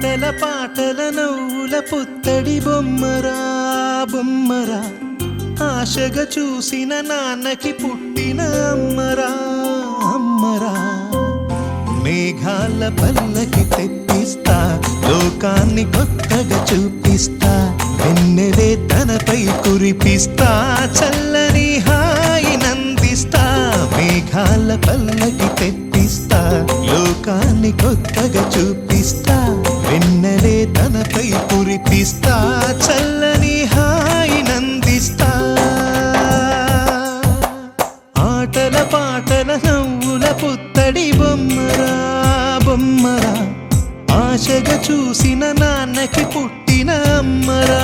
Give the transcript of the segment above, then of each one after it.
ఆటల పాటల నవ్వుల పుత్తడి బొమ్మరా బొమ్మరా, ఆశగా చూసిన నాన్నకి పుట్టిన అమ్మరా అమ్మరా. మేఘాల పల్లకి తెప్పిస్తా, లోకాన్ని కొత్తగా చూపిస్తా, వెన్నెలే తనపై కురిపిస్తా, చల్లని హాయి నందిస్తా. మేఘాల పల్లకి తెప్పిస్తా, లోకాన్ని కొత్తగా చూపిస్తా, వెన్నెలే తనపై కురిపిస్తా, చల్లని హాయి నందిస్తా. ఆటల పాటల నవ్వుల పుత్తడి బొమ్మరా బొమ్మరా, ఆశగా చూసిన నాన్నకి పుట్టిన అమ్మరా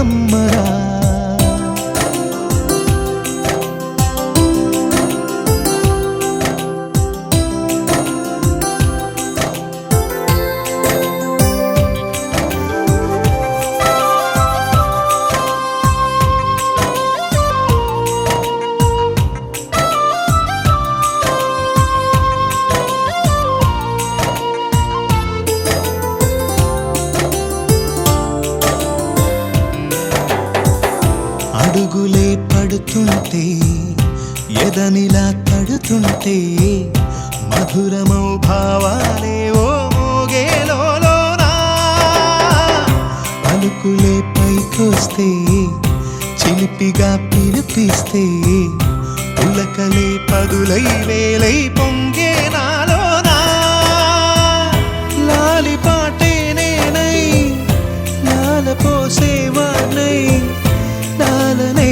అమ్మరా. అడుగులే పడుతుంటే, ఎదనిలా తడుతుంటే, మధురమౌ భావాలే ఓ మోగేలోనా. పలుకులే పైకొస్తే, చిలిపిగా పిలిపిస్తే, పులకలే పదులై వేలై పొంగే నాలోనా. లాలిపాటే నేనై లాల పోసేవాణ్ణై, లాలనే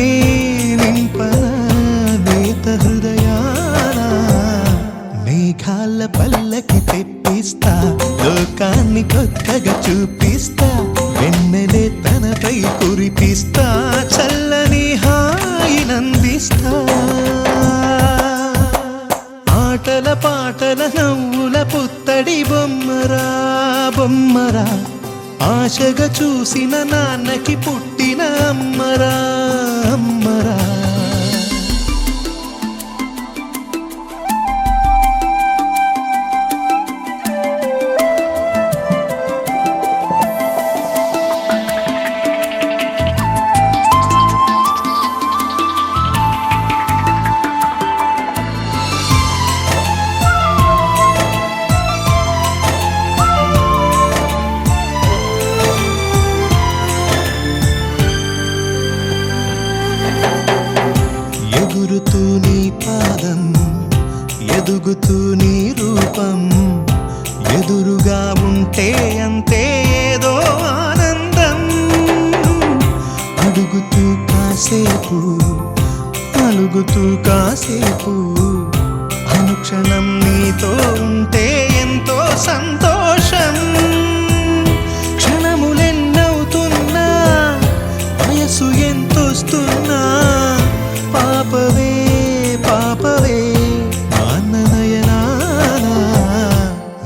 నింపనా నేత హృదయాన. మేఘాల పల్లకి తెప్పిస్తా, లోకాన్ని కొత్తగా చూపిస్తా, వెన్నెలే తనపై కురిపిస్తా, చల్లని హాయి నందిస్తా. ఆటల పాటల నవ్వుల పుత్తడి బొమ్మరా బొమ్మరా, ఆశగా చూసిన నాన్నకి పుట్టిన అమ్మరా అమ్మరా. ఎగురుతూ నీ పాదం, ఎదుగుతూ నీ రూపం, ఎదురుగా ఉంటే అంతే ఏదో ఆనందం. అడుగుతూ కాసేపు, అలుగుతూ కాసేపు, అనుక్షణం నీతో ఉంటే ఎంతో సంతోషం. క్షణములెన్నవుతున్నా, వయసు ఎంతొస్తున్నా, పాపవే పాపవే నాన్ననయనానా.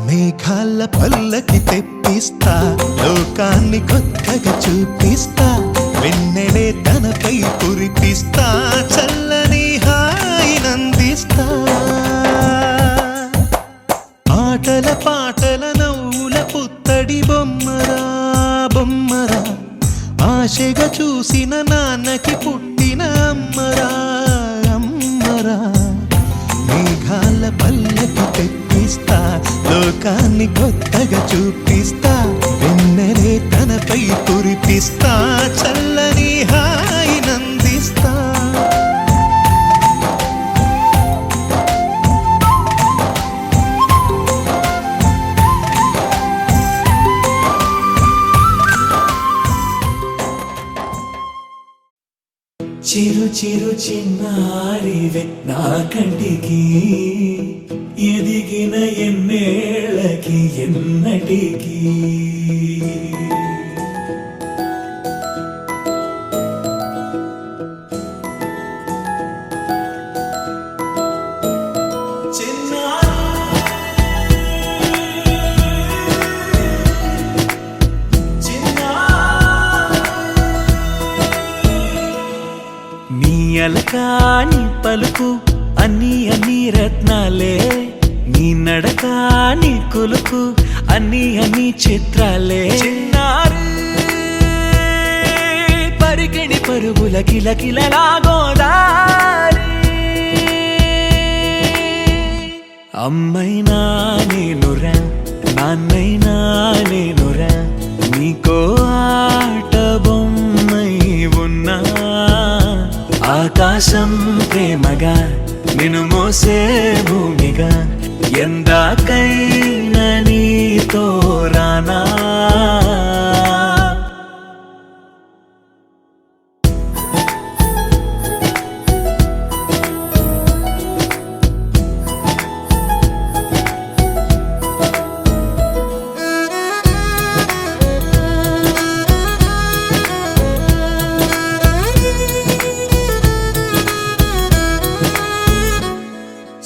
మేఘాల పల్లకి తెప్పిస్తా, లోకాన్ని కొత్తగా చూపిస్తా, వెన్నెలే తనపై కురిపిస్తా, చల్లని హాయి నందిస్తా. ఆటల పాటల నవ్వుల పుత్తడి బొమ్మరా బొమ్మరా, ఆశగా చూసిన నాన్నకి పుట్టిన అమ్మరా అమ్మరా. మేఘాల పల్లకి తెప్పిస్తా, లోకాన్ని కొత్తగా చూపిస్తా, వెన్నెలే తనపై కురిపిస్తా, చల్లని హాయి నందిస్తా. చిరు చిరు చిన్నారివే నా కంటికి, ఎదిగిన ఎన్నేళ్ళకి ఎన్నటికి. అలకాని పలుకు అన్ని అన్ని రత్నాలే, నీ నడక నీ కులుకు అన్ని చిత్రాలే చిన్నారు పరికిణి పరుగుల కిలకిలలా గోదారి అమ్మైనా నేనురా నాన్నైనా నేనురా నీకో ఆట బొమ్మై ఉన్నా ఆకాశం ప్రేమగా నిన్ను మోసే భూమిగా ఎందాకైనా నీతో రానా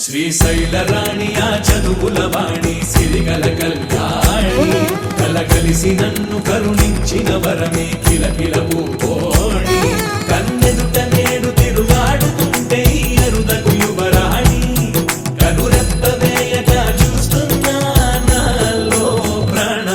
శ్రీశైల రాణి ఆ చదువుల వాణి సిరిగల కళ్యాణి కలగలిసి నన్ను కరుణించిన వరమే కిలకిల పూకోణి కన్నెదుట నేడు తిరుగాడుతుంటే ఈ అరుదకు యువరాణి కనురెప్ప వేయగా చూస్తున్నా నాలో ప్రాణ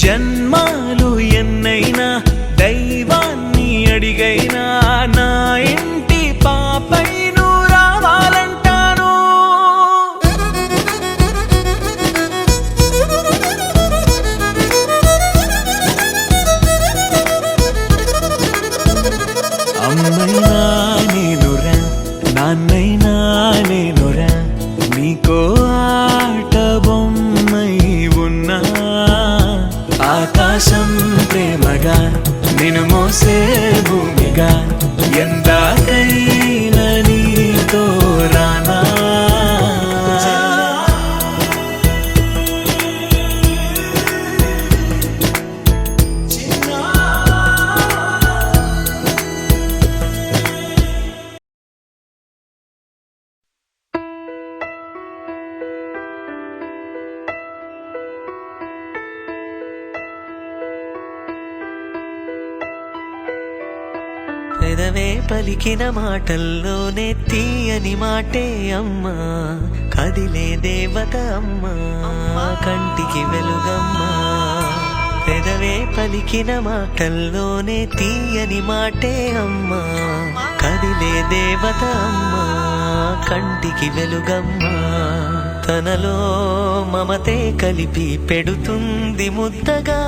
జన్మాలు ఎన్నైనా దైవాన్ని అడిగైనా నా ఇంటి పాపై నువ్వు రావాలంటాను అమ్మైనా నేనురా నాన్నైనా నేనురా నీకో ఆట బొమ్మై ఉన్నా ఆకాశం ప్రేమగా నిన్ను మోసే భూమిగా ఎందాకైనా నీతో రానా పెదవే పలికిన మాటల్లోనే తీయని మాటే అమ్మా కదిలే దేవత అమ్మా కంటికి వెలుగమ్మా పెదవే పలికిన మాటల్లోనే తీయని మాటే అమ్మా కదిలే దేవత అమ్మా కంటికి వెలుగమ్మా తనలో మమతే కలిపి పెడుతుంది ముద్దగా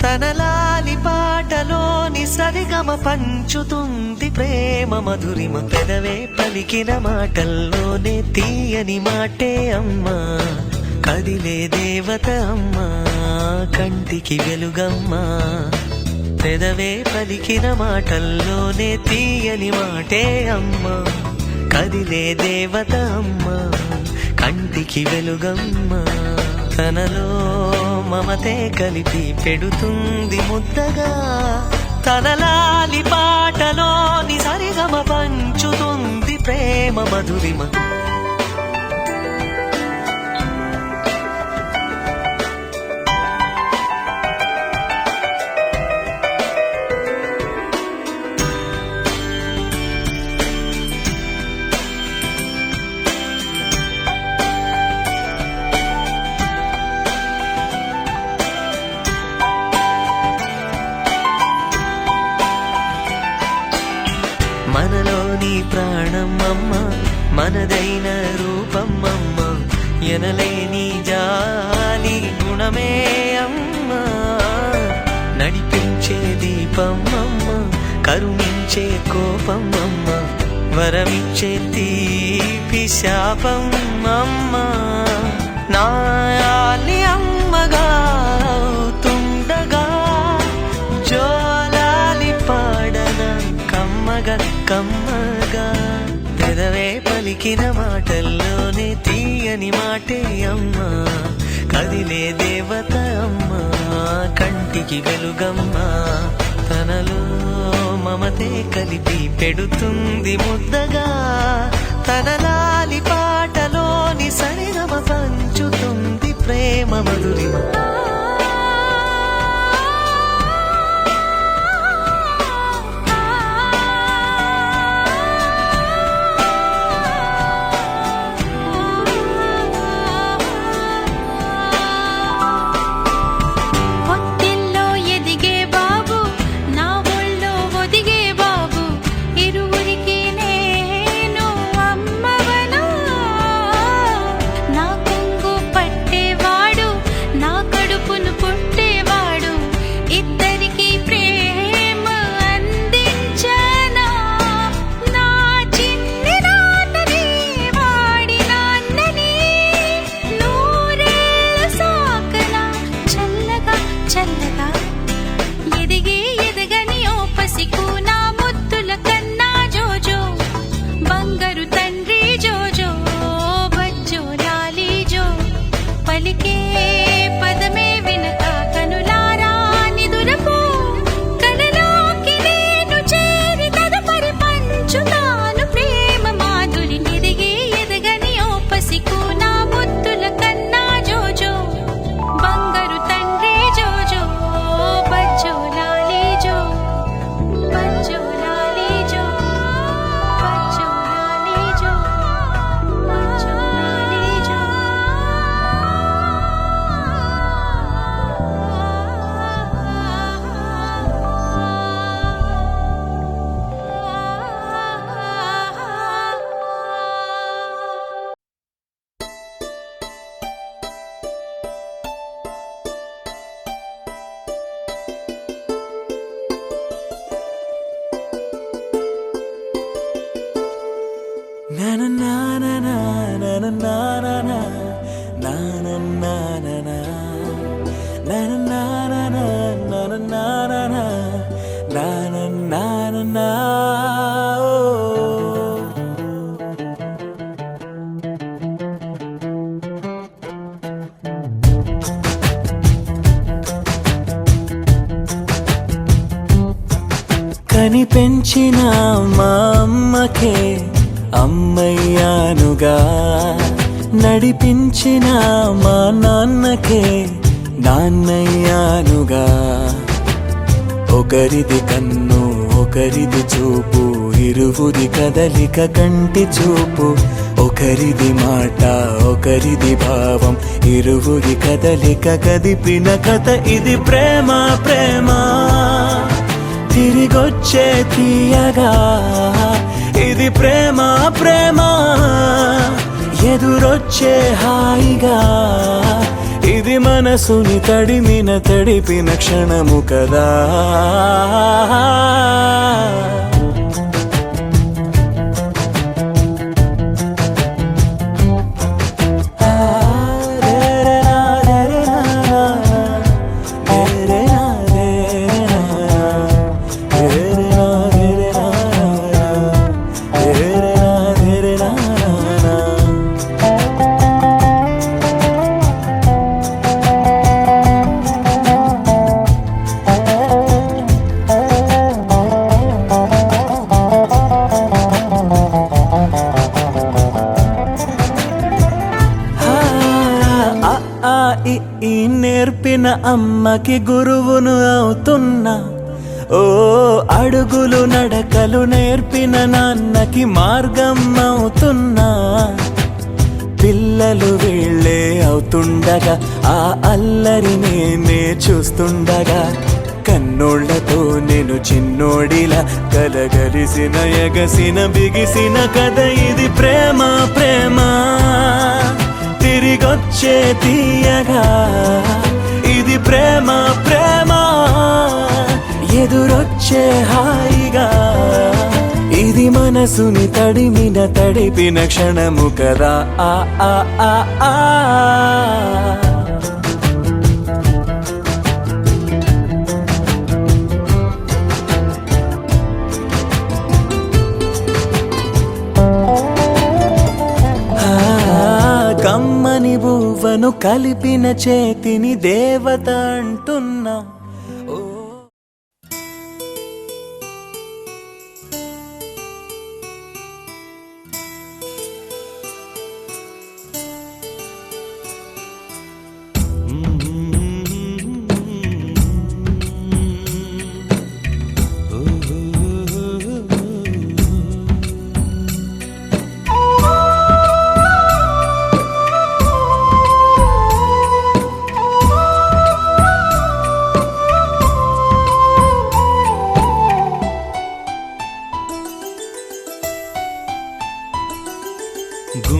తనలాలి పాటలోని సరిగమ పంచుతుంది ప్రేమ మధురిమ పెదవే పలికిన మాటల్లోనే తీయని మాటే అమ్మా కదిలే దేవత అమ్మా కంటికి వెలుగమ్మా పెదవే పలికిన మాటల్లోనే తీయని మాటే అమ్మా కదిలే దేవత అమ్మా కంటికి వెలుగమ్మా తనలో మమతే కలిపి పెడుతుంది ముద్దగా తనలాలి పాటలోని సరిగమ పంచుతుంది ప్రేమ మధురిమ మనలోని ప్రాణమమ్మ మనదైన రూపమమ్మ ఎనలేని జాలి గుణమే అమ్మ నడిపించే దీపమమ్మ కరుణించే కోపమమ్మ వరమిచ్చే తీపి శాపమమ్మ నాయాలి అమ్మగా అవుతుండగా జోలాలి పాడన కమ్మగా కమ్మగా పెదవే పలికిన మాటల్లోనే తీయని మాటే అమ్మా కదిలే దేవత అమ్మా కంటికి వెలుగమ్మా తనలో మమతే కలిపి పెడుతుంది ముద్దగా తన లాలి పాటలోని సరిగమ పంచుతుంది ప్రేమ మధురిమ. కని పెంచిన మా అమ్మకే అమ్మయ్యానుగా, నడిపించిన మా నాన్నకే నాన్నయ్యానుగా. ఒకరిది కన్ను ఒకరిది చూపు, ఇరువురి కదలిక కంటి చూపు. ఒకరిది మాట ఒకరిది భావం, ఇరువురి కదలిక కదిపిన కథ ఇది ప్రేమ. ప్రేమ తిరిగొచ్చే తీయగా, ఇది ప్రేమ. ప్రేమ ఎదురొచ్చే హాయిగా, ఇది మనసుని తడిపిన క్షణము కదా. నేర్పిన అమ్మకి గురువును అవుతున్నా, ఓ అడుగులు నడకలు నేర్పిన నాన్నకి మార్గం అవుతున్నా. పిల్లలు వీళ్ళే అవుతుండగా, ఆ అల్లరి నేనే చూస్తుండగా, కన్నోళ్లతో నేను చిన్నోడిలా కలగలిసిన ఎగసిన బిగిసిన కథ ఇది ప్రేమ. ప్రేమ తిరిగొచ్చే తీయగా, ఇది ప్రేమ. ప్రేమ ఎదురొచ్చే హాయిగా, ఇది మనసుని తడిపిన క్షణము కదా. ఆ ఆ ఆ ఆ కమ్మని బువ్వను కలిపిన చేతిని దేవత అంటున్నా.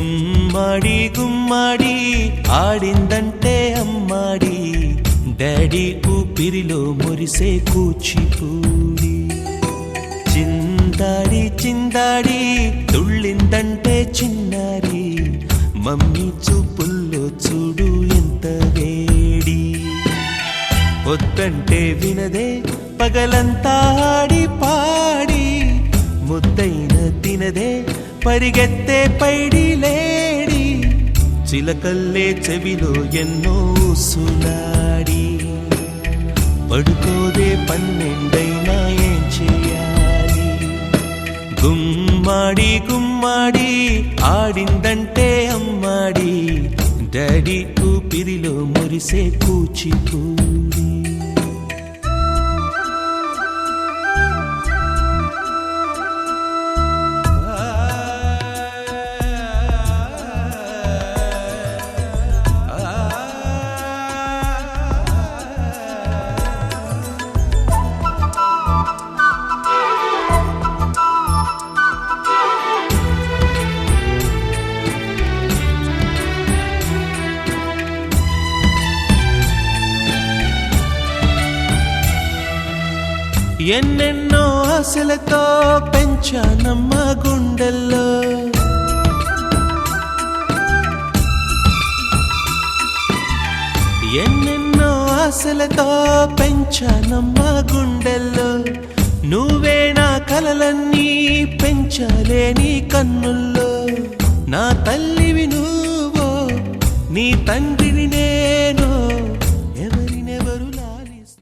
గుమ్మడి గుమ్మడి ఆడిందంటే అమ్మాడి డాడీ ఊపిరిలో మురిసే కూచిపూడి చిందాడి చిందాడి తుళ్ళిందంటే చిన్నారి మమ్మీ చూపుల్లో చూడు ఎంత వేడి వద్దంటే వినదే పగలంతా ఆడి పాడి ముద్దైన తినదే పరిగెత్తే పైడి లేడి చిలకల్లే చెవిలో ఎన్నో సులాడి పడుకోదే పన్నెండైనా ఏం చేయాలి గుమ్మాడి గుమ్మాడి ఆడిందంటే అమ్మాడి డాడీ ఊపిరిలో మురిసే కూచిపూడి ఎన్నెన్నో ఆశలతో పెంచానమ్మ గుండెల్లో ఎన్నెన్నో ఆశలతో పెంచానమ్మ గుండెల్లో నువ్వే నా కలలన్నీ పెంచాలే నీ కన్నుల్లో నా తల్లివి నువ్వో నీ తండ్రిని నేను ఎవరినెవరు లాలిస్తా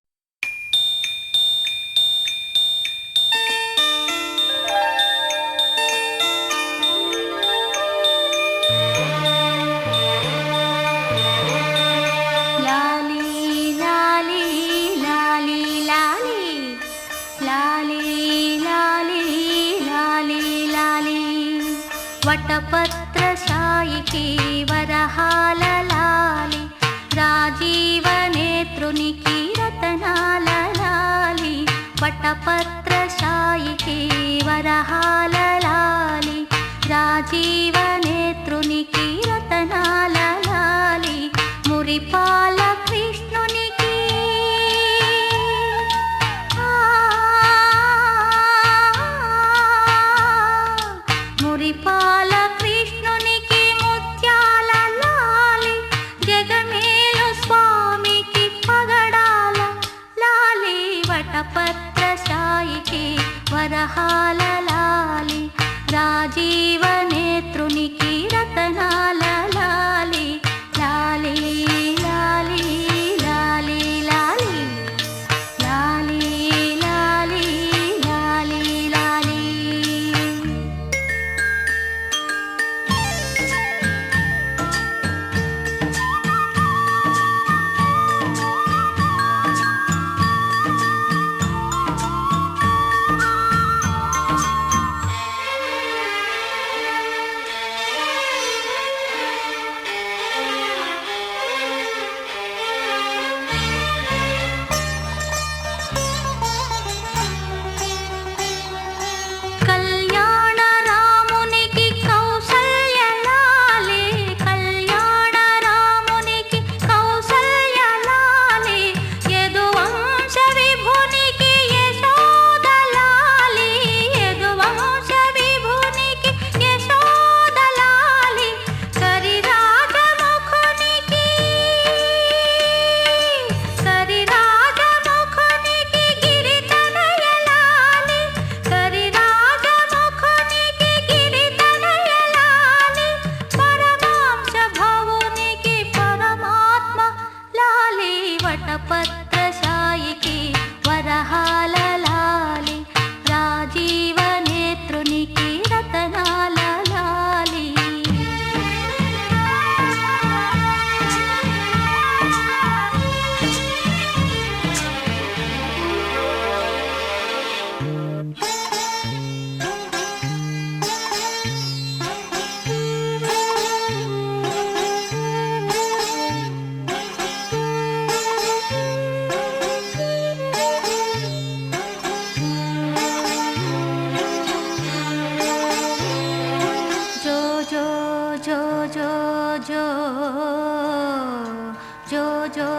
వటపత్రశాయికి వరహాల లాలి రాజీవనేత్రునికి రతనాల లాలి వటపత్రశాయికి వరహాల లాలి రాజీవనేత్రునికి రతనాల లాలి మురిపాల కృష్ణునికి మురిపాల కృష్ణునికి ముత్యాల లాలి జగమేలు స్వామికి పగడాల లాలి వటపత్రశాయికి వరహాల లాలి రాజీవనేత్రునికి జో జో జో జో జో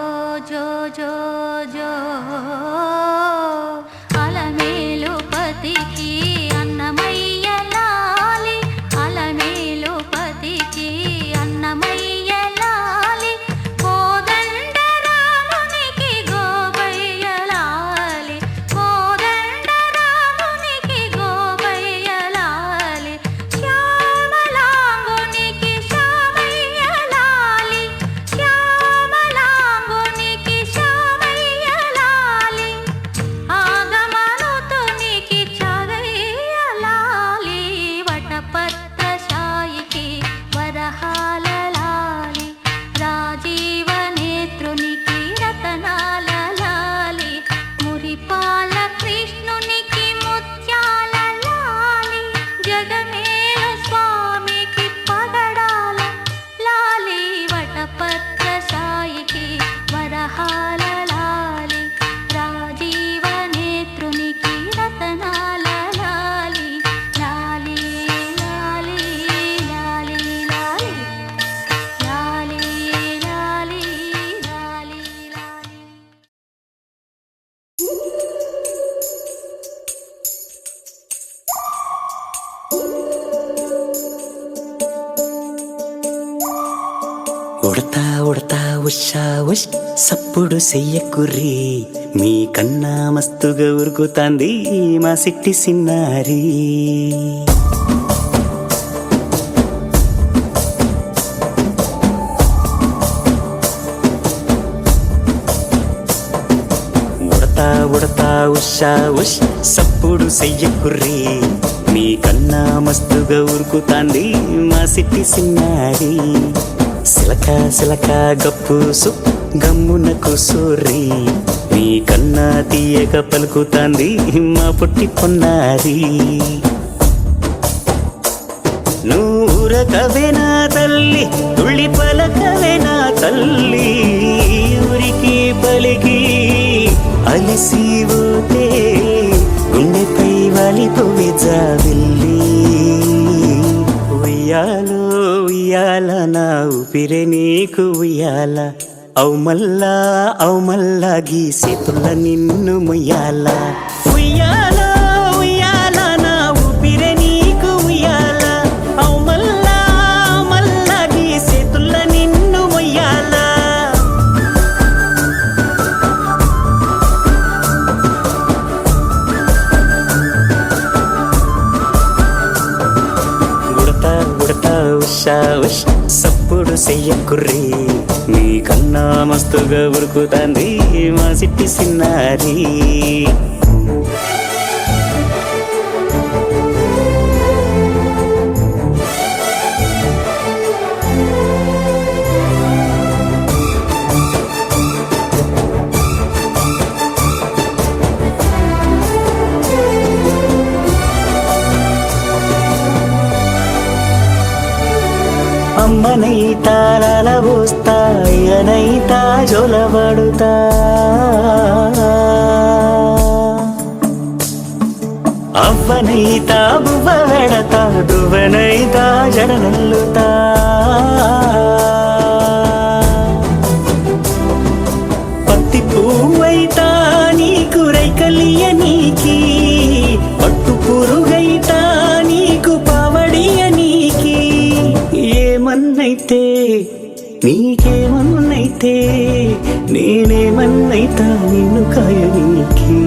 జో జో జో అలమేలు పతికి అన్నమయ్య లాలి అలమేలు పతికి అన్నమయ్య లాలి కోదండ రామునికి గోపయ్య లాలి కోదండ రామునికి గోపయ్య లాలి శ్యామలాంగునికి శ్యామయ్య లాలి శ్యామలాంగునికి శ్యామయ్య లాలి ఆగమనుతునికి చాగయ్య లాలి వటపత్ర సాయికి వరహాల లాలి రాజీవ నేత్రునికి రతనాల లాలి మురిపాల కృష్ణునికి ముత్యాల లాలి జగమేలు స్వామికి పగడాల లాలి వటపత్ర సాయికి వరహాల లాలి రాజీవ నేత్రునికి రతనాల లాలి లాలి లాలి లాలి లాలి లాలి లాలి లాలి లాలి ఉడతా ఉడతా ఉషా ఉష్ సప్పుడు చెయ్యకుర్రి మీ కన్నా మస్తుగా ఉరుకుతాంది మా సిట్టి సిన్నారి ఉడతా ఉడతా ఉషా ఉష్ సప్పుడు చెయ్యకుర్రి మీ కన్నా మస్తుగా ఉరుకుతాంది మా సిట్టి సిన్నారి సిలక సిలక గప్పుసు గమ్మున కూసూరి నీ కన్నా తీయక పలుకుతాంది మా పుట్టి పొన్నారి నూరకవేనా తల్లి తుళ్ళి పలకవేనా తల్లి ఊరికి పలికి అలిసిపోతే గుండెపై వాలిపోవే జాబిల్లి ఉయ్యాలో ఉయ్యాల నా ఊపిరే నీకు ఉయ్యాల అవు మల్లా గీసేతుల్ల నిన్ను ముయ్యాల ఉయ్యాల ఉయ్యాల నా ఊపిరే నీకు ఉయ్యాల అవు మల్లా గీసేతుల్ల నిన్ను ముయ్యాల ఉడతా ఉషా ఉష్ సప్పుడు చెయ్యకుర్రి నీ కన్నా మస్తుగా ఉరుకుతాంది మా సిట్టి సిన్నారి అమ్మనైతా లలబోస్తా అయ్యనైతా జొలబడుతా అవ్వనైతా బువ్వ వెడతా దువ్వనైతా జడనల్లుతా పత్తి పువ్వైతా నీకు రైకలియ నీకి పట్టు పురుగైతా నీకు పావడియ నీకి ఏమన్నైతే నీకేమన్నైతే నేనేమన్నైతా నిన్ను కాయనీకి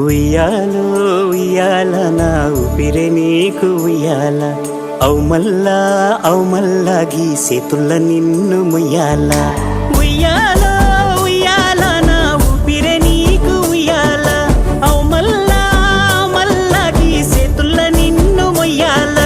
ఉయ్యాలో ఉయ్యాల నా ఊపిరే నీకు ఉయ్యాల అవు మల్లా గీసేతుల్ల నిన్ను ముయ్యాల ఉయ్యాల ఉయ్యాల నా ఊపిరే నీకు ఉయ్యాల అవు మల్లా గీసేతుల్ల నిన్ను ముయ్యాల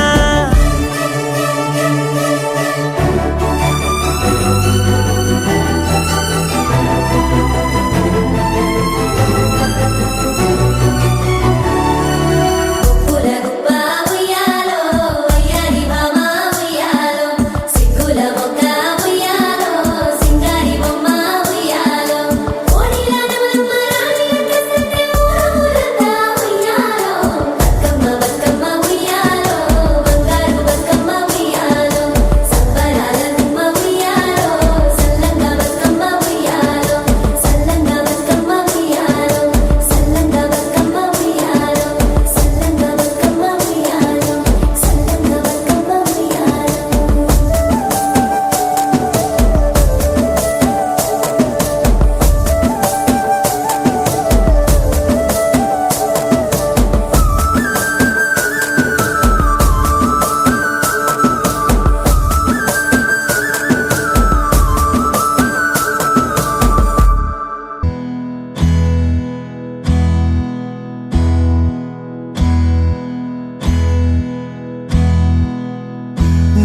సింగ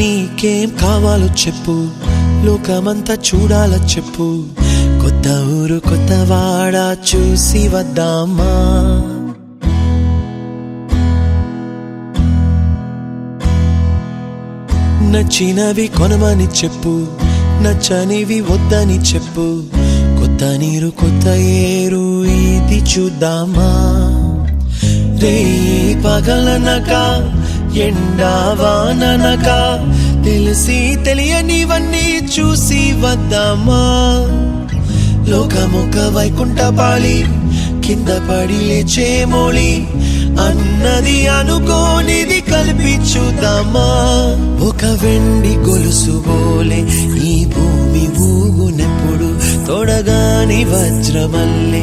నీకేం కావాలో చెప్పు, లోకమంతా చూడాల చెప్పు, కొత్త ఊరు కొత్త వాడ చూసి వద్దామా. నచ్చినవి కొనమని చెప్పు, నచ్చనివి వద్దని చెప్పు, కొత్త నీరు కొత్త ఏరు ఇది చూద్దామా. రే పగలనక ఎండావాననక తెలిసి తెలియనివన్నీ చూసి వద్దామా. లోకమొక వైకుంఠపాళి, కింద పడి లేచే మోళి, అన్నది అనుకోనిది కలిపి చూద్దామా. ఒక వెండి గొలుసు బోలే ఈ భూమి ఊగునెప్పుడు, తొడగాని వజ్రమల్లే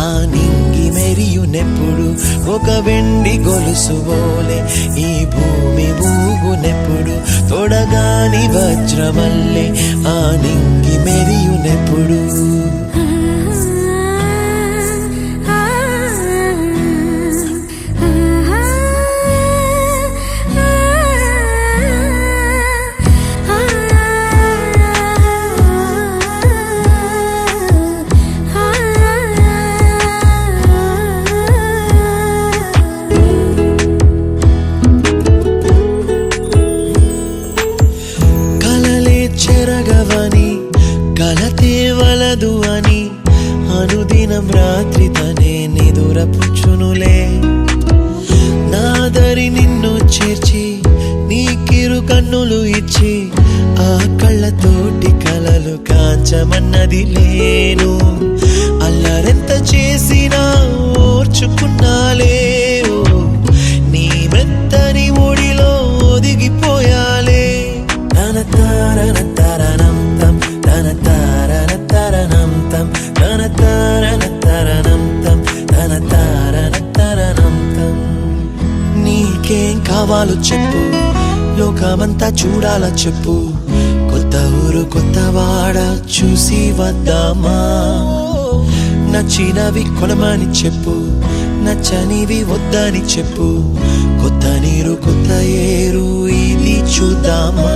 ఆ నింగి మెరియునెప్పుడు. ఒక వెండి గొలుసు బోలే ఈ భూమి ఊగునెప్పుడు, తొడగాని వజ్రమల్లే ఆ నింగి మెరియునెప్పుడు. చెరగవని కలతేవలదు అని అనుదినం రాత్రి తనే నిదురపుచ్చునులే. నాదరి నిన్ను చేర్చి నీకిరు కన్నులు ఇచ్చి, ఆ కళ్ళతోటి కలలు కాంచమన్నది లేను. అల్లరెంత చేసినా ఓర్చుకున్నాలే, నీ మెత్తని ఒడిలో ఒదిగిపోయాలే. తనతారనతరణం తం తనతారనతరణం తం తనతారనతరణం తం తనతారనతరణం తం. నీకేం కావాలో చెప్పు, లోకమంతా చూడాల చెప్పు, కొత్త ఊరు కొత్త వాడ చూసి వద్దామా. నచ్చినవి కొనమని చెప్పు, నచ్చనివి వద్దని చెప్పు, కొత్త నీరు కొత్త ఏరు ఇది చూద్దామా.